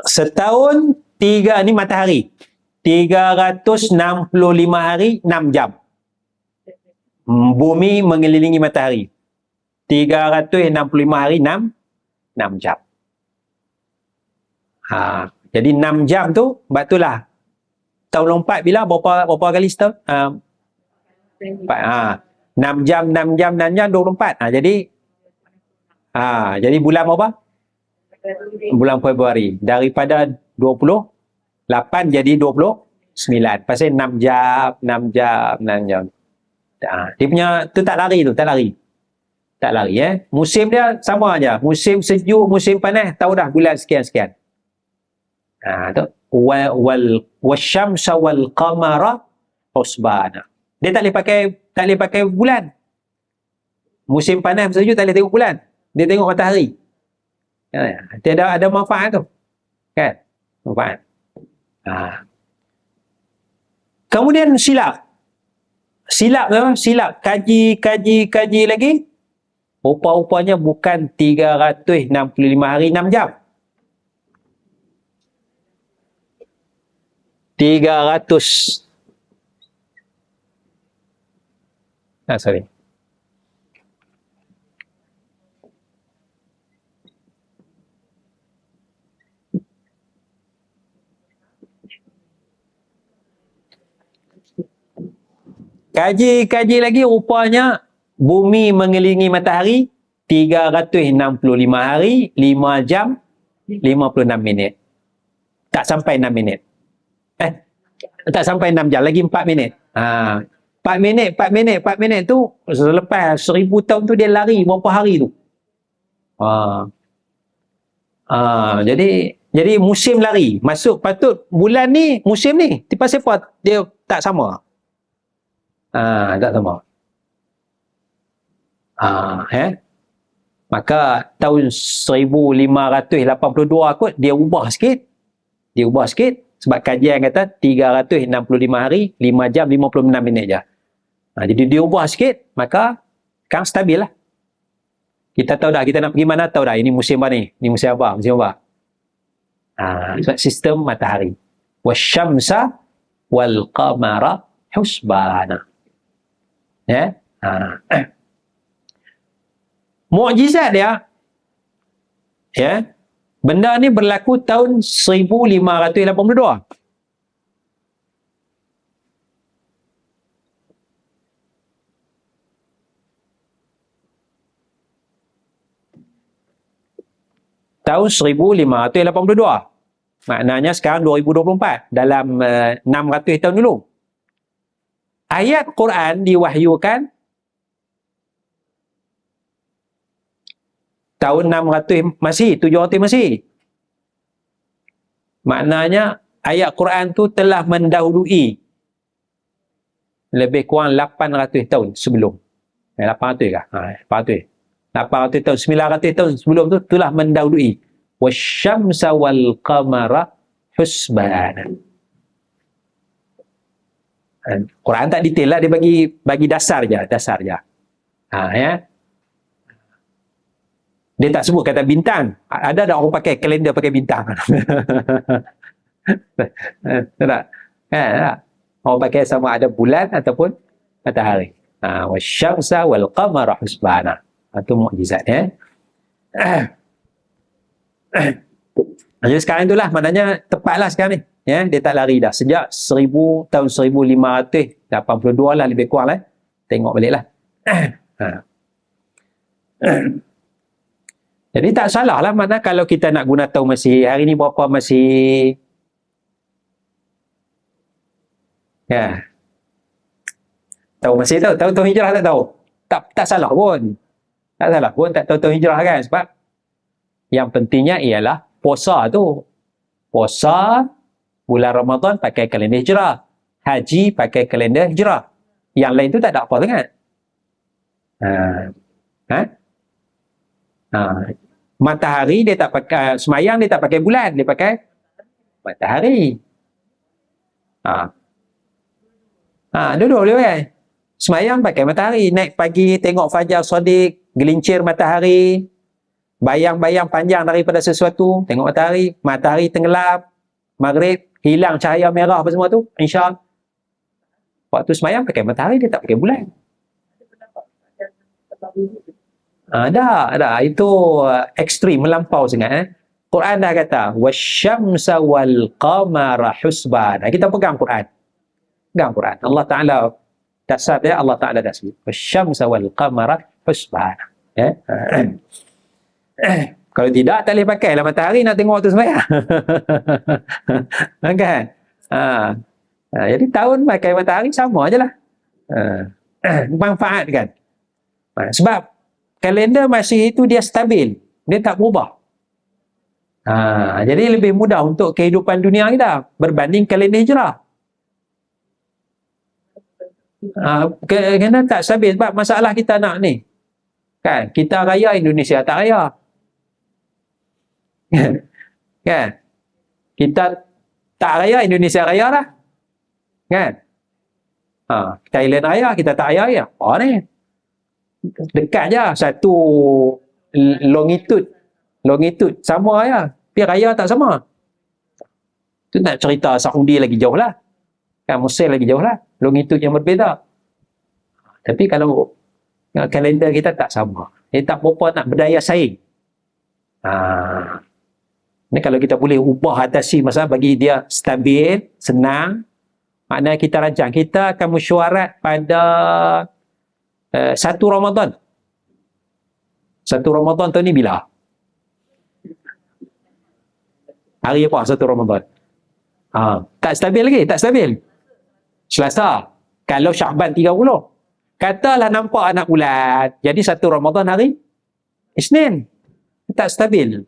Setahun ni matahari. 365 hari 6 jam. Bumi mengelilingi matahari. 365 hari 6 jam. Jadi 6 jam tu, sebab itulah tahun lompat bila berapa kali setahun? 6 jam 24. Jadi bulan berapa? Bulan Februari. Daripada 28 jadi 29. Pasal 6 jam. Dia punya tu tak lari. Tak lari Musim dia sama aja. Musim sejuk, musim panas, tahu dah bulan sekian. Tu wasyamsa wal qamara husbana. Dia tak boleh pakai bulan. Musim panas sejuk tak boleh tengok bulan. Dia tengok matahari. Dia ada manfaat tu. Kan? Manfaat. Kemudian silap. Silap kaji lagi. Rupa-rupanya bukan 365 hari 6 jam. 300. Sorry. Kaji lagi rupanya bumi mengelilingi matahari 365 hari 5 jam 56 minit. Tak sampai 6 minit. Tak sampai 6 jam, lagi 4 minit. 4 minit tu selepas 1000 tahun tu dia lari berapa hari tu. Jadi musim lari. Masuk patut bulan ni, musim ni. Pasal apa dia tak sama? Tak sama. Maka tahun 1582 kot dia ubah sikit. Sebab kajian kata 365 hari 5 jam 56 minit je. Jadi dia ubah sikit, maka sekarang stabil lah. Kita tahu dah, kita nak pergi mana tahu dah. Ini musim apa ni? Ini musim apa? Sebab sistem matahari. Wasyamsa wal qamara husbana. Mukjizat dia, benda ni berlaku tahun 1582. Tahun 1582. Maknanya sekarang 2024. Dalam 600 tahun dulu. Ayat Quran diwahyukan tahun 600 Masih, 700 Masih. Maknanya ayat Quran tu telah mendahului lebih kurang 800 tahun sebelum. 800 kah? 800. 800 tahun, 900 tahun sebelum tu telah mendahului. Wasyamsa wal qamara husbana. Quran tak detail lah, dia bagi dasar je. Ya. Dia tak sebut kata bintang. Ada tak orang pakai kalender pakai bintang? Tak. Tak. Orang pakai sama ada bulan ataupun matahari. Wasyamsa wal qamara husbana. Itu mukjizat ya. Jadi sekarang itulah, maknanya tepatlah sekarang ni. Ya, dia tak lari dah. Sejak tahun 1582 lah lebih kurang lah. Tengok balik lah. Jadi tak salah lah, makna kalau kita nak guna tahun Masih, hari ni berapa Masih? Ya. Tahun Masih tahu, tahun Hijrah tak tahu? Tak salah pun. Tak salah pun tak tahu tahun Hijrah kan, sebab yang pentingnya ialah puasa tu. Puasa bulan Ramadan pakai kalender Hijrah. Haji pakai kalender Hijrah. Yang lain tu tak ada apa sangat. Matahari dia tak pakai, semayang dia tak pakai bulan, dia pakai matahari. Duduk boleh kan? Semayang pakai matahari, naik pagi tengok fajar shadiq, gelincir matahari, bayang-bayang panjang daripada sesuatu, tengok matahari, matahari tenggelam, maghrib hilang cahaya merah apa semua tu, insya-Allah. Waktu semayang pakai matahari, dia tak pakai bulan. Dah. Itu ekstrim, melampau sangat. Quran dah kata, wasyamsa wal qamara husbana. Kita pegang Quran. Pegang Quran. Allah Ta'ala, dasar dia, Allah Ta'ala dah sebut. Wasyamsa wal qamara husbana. Ya? Kalau tidak, tak boleh pakai lah matahari nak tengok waktu semayang. Kan? Jadi tahun pakai matahari sama je lah. Manfaat kan? Sebab kalender Masih itu dia stabil, dia tak berubah. Jadi lebih mudah untuk kehidupan dunia kita berbanding kalender Hijrah. Kena tak stabil, sebab masalah kita nak ni kan, kita raya, Indonesia tak raya. Kan? Kita tak raya, Indonesia raya lah. Kan? Thailand raya, kita tak raya ya. Ni dekat je, satu longitude sama ya, tapi raya tak sama. Tu nak cerita Saudi lagi jauh lah kan, Mesir lagi jauh lah, longitude yang berbeza. Tapi kalau kalender kita tak sama, dia tak berapa nak berdaya saing. Ni kalau kita boleh ubah, atasi masalah, bagi dia stabil, senang, maknanya kita rancang, kita akan mesyuarat pada 1 Ramadan. 1 Ramadan tu ni bila? Hari apa 1 Ramadan? Tak stabil lagi, tak stabil. Selasa. Kalau Sya'ban 30. Katalah nampak anak bulan, jadi 1 Ramadan hari Isnin. Tak stabil.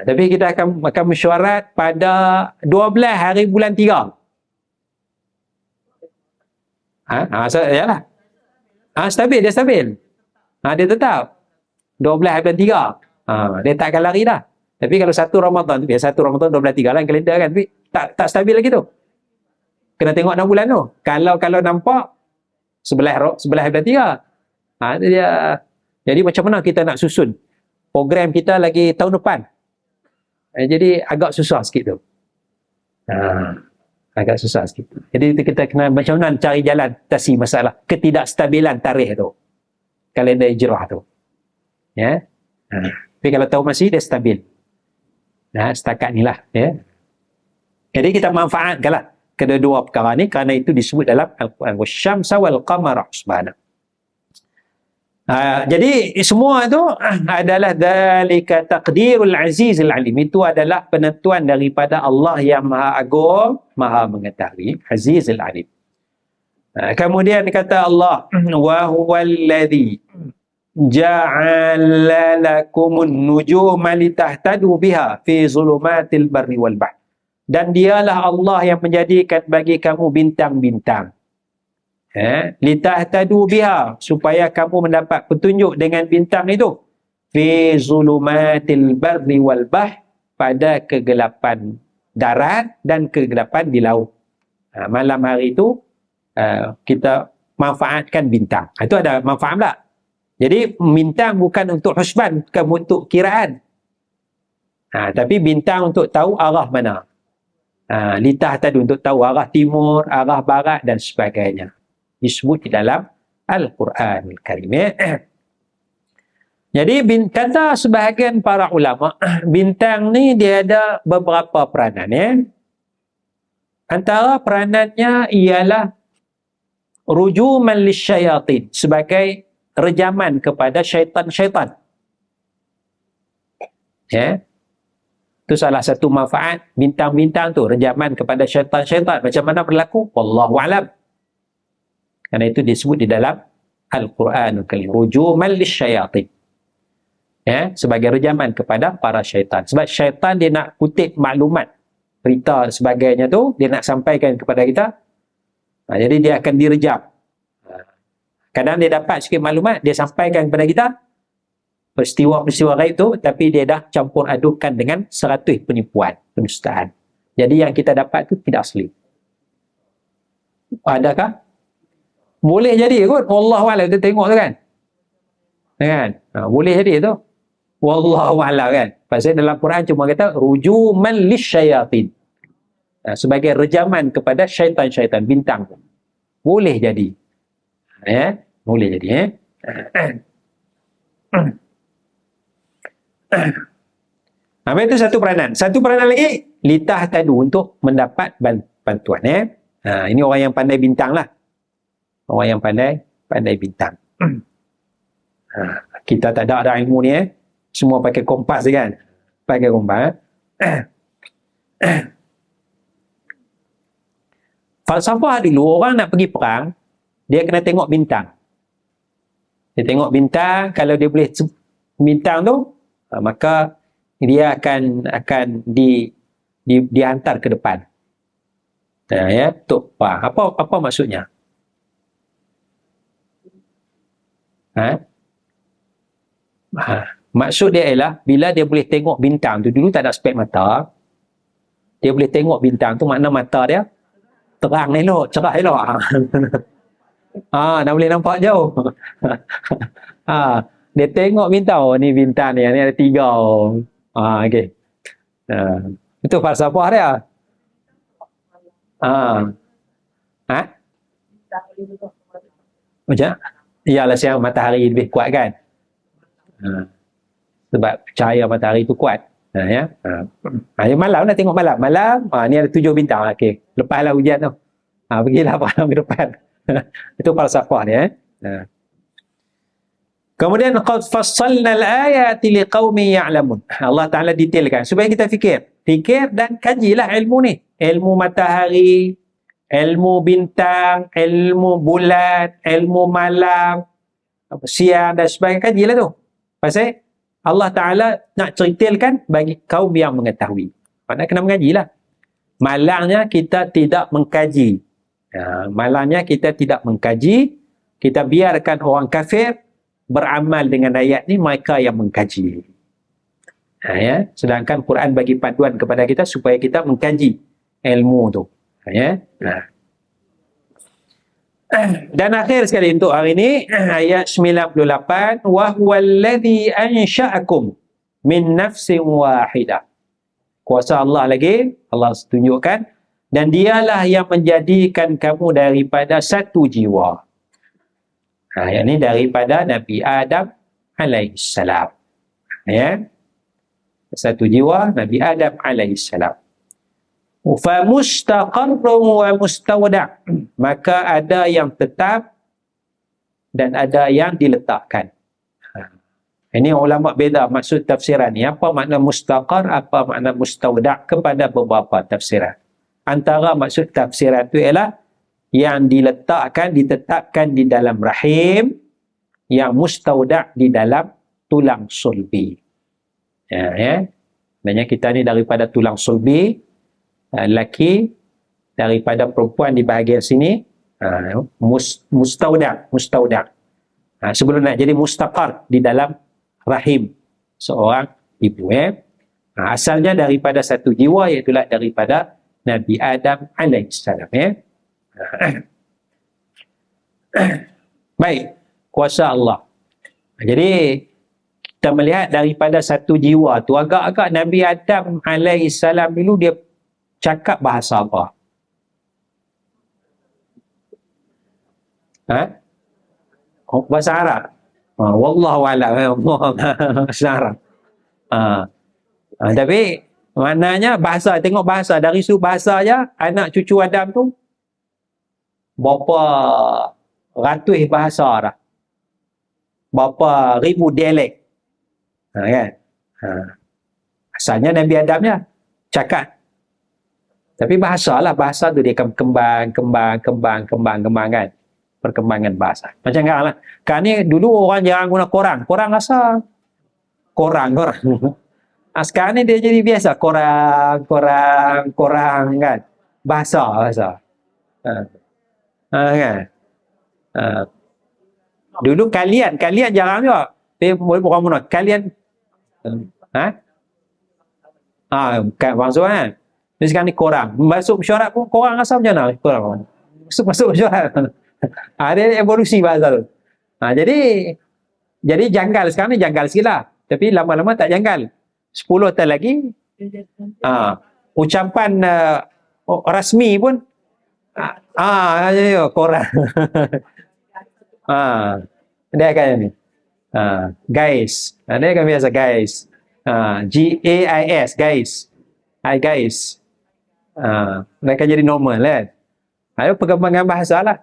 Tapi kita akan mesyuarat pada 12 hari bulan 3. Yalah. Stabil, dia stabil. Dia tetap 12 hari bulan 3. Dia tak akan lari dah. Tapi kalau 1 Ramadan, biasa 1 Ramadan 12/3 lah kalender kan, tapi tak stabil lagi tu. Kena tengok 6 bulan tu. Kalau nampak 11 hari bulan 3. Itu dia. Jadi macam mana kita nak susun program kita lagi tahun depan? Jadi agak susah sikit tu. Agak susah sikit. Jadi kita kena macam mana cari jalan atasi masalah ketidakstabilan tarikh tu, kalender Hijrah tu. Ya. Tapi kalau tahun Masih dia stabil. Setakat ni lah. Ya. Jadi kita manfaatkanlah kedua-dua perkara ni, kerana itu disebut dalam Al-Quran, wasyamsa wal qamara husbana. Jadi semua itu adalah dzalika taqdirul azizil alim. Itu adalah penentuan daripada Allah yang Maha Agung, Maha Mengetahui, Azizul Alim. Kemudian kata Allah, wa huwallazi, ja'ala lakumun nujuma litahtadu biha fi zulumatil barri wal bahr. Dan dialah Allah yang menjadikan bagi kamu bintang-bintang. Litahtadu biha, supaya kamu mendapat petunjuk dengan bintang itu. Fi zulumatil barri wal bahr, pada kegelapan darat dan kegelapan di laut. Malam hari itu kita manfaatkan bintang. Itu ada manfaat tak? Jadi bintang bukan untuk husban, bukan untuk kiraan. Tapi bintang untuk tahu arah mana. Litahtadu, untuk tahu arah timur, arah barat dan sebagainya. Disebut di dalam Al-Quran Al-Karim. Jadi kata sebahagian para ulama, bintang ni dia ada beberapa peranan. Antara peranannya ialah rujuman lisyayatin, sebagai rejaman kepada syaitan-syaitan. Itu salah satu manfaat bintang-bintang tu, rejaman kepada syaitan-syaitan. Macam mana berlaku? Wallahu a'lam. Karena itu disebut di dalam Al-Quran Al-Karim, rujuman lisyayatin. Sebagai rejaman kepada para syaitan. Sebab syaitan dia nak kutip maklumat, berita sebagainya tu, dia nak sampaikan kepada kita. Jadi dia akan direjam. Kadang dia dapat sikit maklumat, dia sampaikan kepada kita peristiwa-peristiwa gaib tu, tapi dia dah campur adukkan dengan 100 penipuan, penustaan. Jadi yang kita dapat tu tidak asli. Adakah? Boleh jadi kot. Wallahualam, kita tengok tu kan. Boleh jadi tu. Wallahualam kan. Pasal dalam Quran cuma kata rujuman lisyayatin. Sebagai rejaman kepada syaitan-syaitan, bintang. Boleh jadi. Boleh jadi. Itu satu peranan. Satu peranan lagi, litahtadu, untuk mendapat bantuan. Ini orang yang pandai bintang lah. Orang yang pandai bintang. Kita tak ada ilmu ni. Semua pakai kompas kan. Pakai kompas. Falsafah dulu, orang nak pergi perang, dia kena tengok bintang. Dia tengok bintang, kalau dia boleh bintang tu, maka dia akan dihantar ke depan. Untuk apa maksudnya? Maksud dia ialah bila dia boleh tengok bintang tu, dulu tak ada spek mata, dia boleh tengok bintang tu, makna mata dia terang elok, cerah elok. Dah boleh nampak jauh. Dia tengok bintang, ni bintang ni ada 3. Okey. Itu falsafah dia. Macam? Iyalah, siang matahari lebih kuat kan. Sebab cahaya matahari tu kuat. Malam nak tengok malam. Ni ada 7 bintang. Okey. Lepaslah hujan tu. Pergilah malam ke depan. Itu falsafah dia. Kemudian qad fassalna al-ayati liqaumin ya'lamun. Allah Taala detailkan supaya kita fikir dan kajilah ilmu ni. Ilmu matahari, ilmu bintang, ilmu bulan, ilmu malam, siang dan sebagainya. Kajilah tu. Pasal Allah Taala nak ceritakan bagi kaum yang mengetahui. Maknanya kena mengajilah. Malangnya kita tidak mengkaji. Malangnya kita tidak mengkaji. Kita biarkan orang kafir beramal dengan ayat ni, mereka yang mengkaji. Sedangkan Quran bagi panduan kepada kita supaya kita mengkaji ilmu tu. Dan akhir sekali untuk hari ini, ayat 98, wa huwallazi ansha'akum min nafsin wahidah. Kuasa Allah lagi, Allah tunjukkan, dan dialah yang menjadikan kamu daripada satu jiwa. Ayat ni daripada Nabi Adam alaihissalam. Satu jiwa Nabi Adam alaihissalam. Fa mustaqarrun wa mustawda'. Maka ada yang tetap dan ada yang diletakkan. Ini ulama beza maksud tafsiran ni. Apa makna mustaqar, apa makna mustawda' kepada beberapa tafsiran. Antara maksud tafsiran itu ialah yang diletakkan, ditetapkan di dalam rahim yang mustauda' di dalam tulang sulbi. Maksudnya kita ni daripada tulang sulbi, lelaki, daripada perempuan di bahagian sini, mustauda'. Sebelum nak jadi mustaqar di dalam rahim seorang ibu. Asalnya daripada satu jiwa, iaitulah daripada Nabi Adam alaihissalam. Baik, kuasa Allah. Jadi kita melihat daripada satu jiwa tu, agak-agak Nabi Adam alaihissalam dulu dia cakap bahasa apa? Bahasa Arab. Wallahu a'lam. Bahasa Arab. Tapi maknanya bahasa, tengok bahasa, dari sudut bahasa aja anak cucu Adam tu berapa ratus bahasa dah, berapa ribu dialek, kan? Asalnya Nabi Adamnya cakap, tapi bahasa tu dia kembang kan, perkembangan bahasa. Macam kan ni dulu orang jarang guna korang rasa korang sekarang ni dia jadi biasa korang kan, bahasa kan. Dulu kalian jarang juga dia orang guna kalian, kan maksud kan. Jadi sekarang ni korang masuk mesyuarat pun korang rasa macam mana korang masuk mesyuarat. Dia evolusi bahasa tu. Jadi janggal, sekarang ni janggal sikit lah, tapi lama-lama tak janggal. 10 tahun lagi ucapan rasmi pun korang. Dia akan ni guys, dia akan biasa guys, GAIS, guys, hi guys. Dia akan jadi normal kan. Ada perkembangan bahasa lah.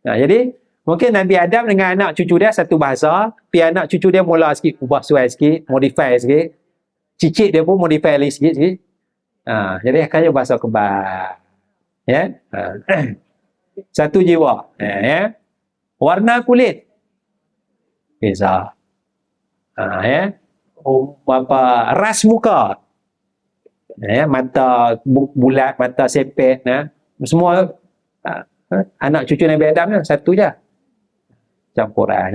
Jadi mungkin Nabi Adam dengan anak cucu dia satu bahasa, tapi anak cucu dia mula sikit, ubah suai sikit, modify sikit, cicit dia pun modify lagi sikit. Jadi akhirnya bahasa kebal. Satu jiwa. Warna kulit beza. Ras muka, mata bulat, mata sepet, semua anak cucu Nabi Adam satu je campuran.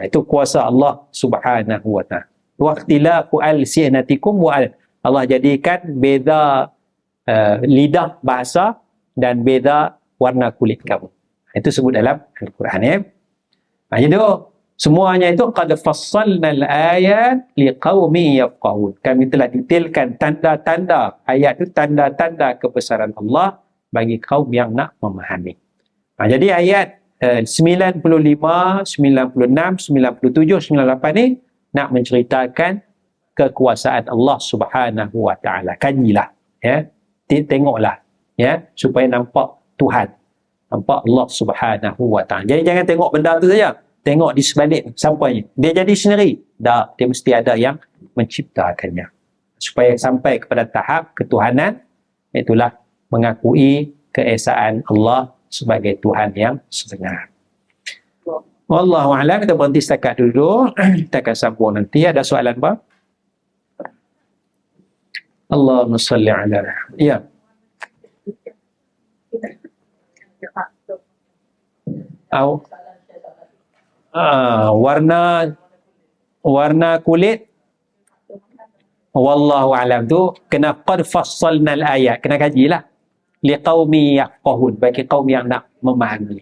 Itu kuasa Allah subhanahu wa ta'ala. Waqtilafu alsinatikum wa Allah jadikan beza lidah bahasa dan beza warna kulit kamu. Itu sebut dalam Al-Quran. Jadi semuanya itu qad fassalna al-ayat liqaumin yafqahun. Kami telah detailkan tanda-tanda ayat itu, tanda-tanda kebesaran Allah bagi kaum yang nak memahami. Jadi ayat 95, 96, 97, 98 ni nak menceritakan kekuasaan Allah subhanahu wa ta'ala. Kajilah, tengoklah, supaya nampak Tuhan, nampak Allah subhanahu wa ta'ala. Jadi jangan tengok benda tu saja, tengok di sebalik sampainya. Dia jadi sendiri? Tak, dia mesti ada yang menciptakannya. Supaya sampai kepada tahap ketuhanan, itulah mengakui keesaan Allah sebagai Tuhan yang sebenar. Wallahu a'lam. Kita berhenti setakat dulu. Kita akan sambung nanti. Ada soalan apa? Allahumma salli ala. Ya. Warna kulit, wallahu a'lam tu kena qad fassalna al-ayat, kena kajilah liqaumi yafqahun, bagi kaum yang nak memahami.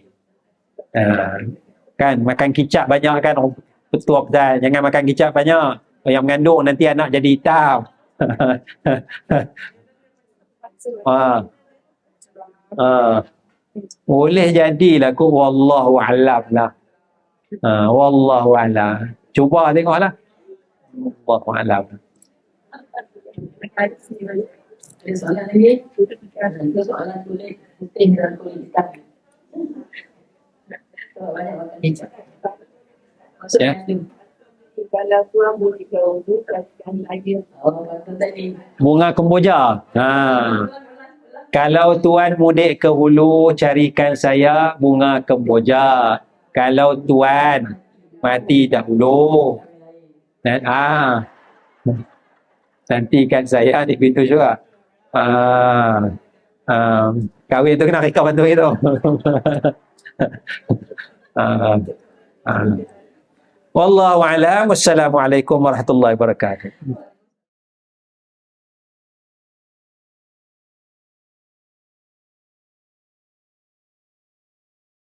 Kan makan kicap banyak kan, betul betul, jangan makan kicap banyak, yang mengandung nanti anak jadi hitam. Boleh jadilah kot, wallahu a'lam lah. Wallahu a'lam. Cuba tengoklah. Wallahu a'lam. Soalan lagi, soalan kulit putih dan kulit hitam. Banyak kicap. Maksudnya kalau kurang boleh kau tu kasihkan lagi. Tadi bunga kemboja. Kalau tuan mudik ke Hulu, carikan saya bunga kemboja. Kalau tuan mati dahulu. Dan nantikan saya di pintu juga. Kahwin tu kena reka bantu itu. Wallahu a'lam. Wassalamualaikum warahmatullahi wabarakatuh.